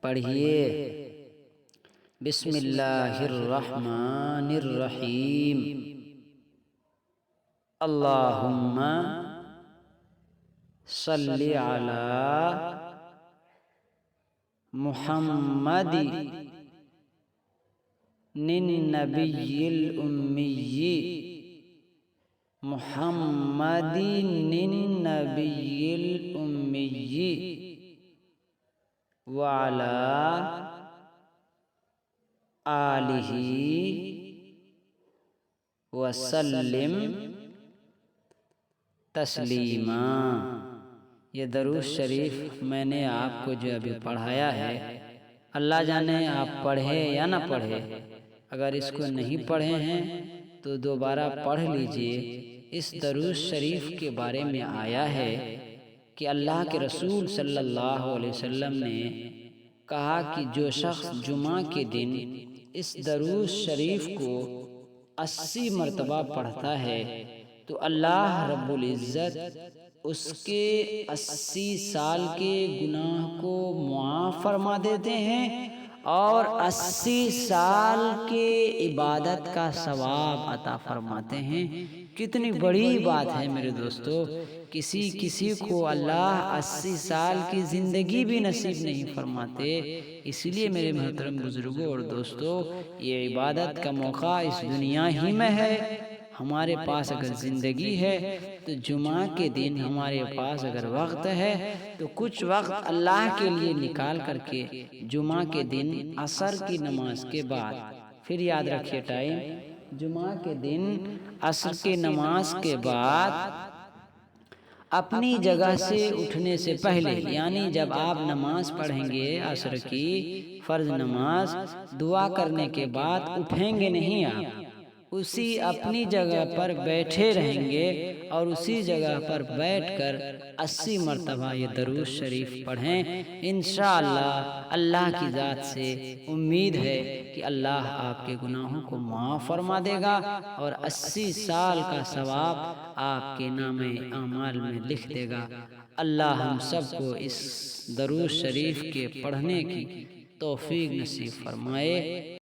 پڑھیے۔ بسم اللہ الرحمن الرحیم۔ اللہم صلی علی محمد النبی الامی محمد النبی الامی وعلی آلہ وسلم تسلیما۔ یہ درود شریف میں نے آپ کو جو ابھی پڑھایا ہے، اللہ جانے آپ پڑھے یا نہ پڑھے۔ اگر اس کو نہیں پڑھے ہیں تو دوبارہ پڑھ لیجئے۔ اس درود شریف کے بارے میں آیا ہے کہ اللہ کے رسول صلی اللہ علیہ وسلم نے کہا کہ جو شخص جمعہ کے دن اس درود شریف کو 80 مرتبہ پڑھتا ہے تو اللہ رب العزت اس کے 80 سال کے گناہ کو معاف فرما دیتے ہیں اور 80 سال کے عبادت کا ثواب عطا فرماتے ہیں۔ کتنی بڑی بات ہے میرے دوستو۔ کسی کو اللہ 80 سال کی زندگی بھی نصیب نہیں فرماتے۔ اس لیے میرے محترم بزرگوں اور دوستو، یہ عبادت کا موقع اس دنیا ہی میں ہے۔ ہمارے پاس اگر زندگی ہے تو جمعہ کے دن ہمارے پاس اگر وقت ہے تو کچھ وقت اللہ کے لیے نکال کر کے جمعہ کے دن عصر کی نماز کے بعد، پھر یاد رکھیے ٹائم، جمعہ کے دن عصر کی نماز کے بعد اپنی جگہ سے اٹھنے سے پہلے، یعنی جب آپ نماز پڑھیں گے عصر کی فرض نماز، دعا کرنے کے بعد اٹھیں گے نہیں، آپ اسی اپنی جگہ پر بیٹھے رہیں گے اور اسی جگہ پر بیٹھ کر 80 مرتبہ یہ درود شریف پڑھیں۔ انشاءاللہ اللہ کی ذات سے امید ہے کہ اللہ آپ کے گناہوں کو معاف فرما دے گا اور 80 سال کا ثواب آپ کے نامہ اعمال میں لکھ دے گا۔ اللہ ہم سب کو اس درود شریف کے پڑھنے کی توفیق نصیب فرمائے۔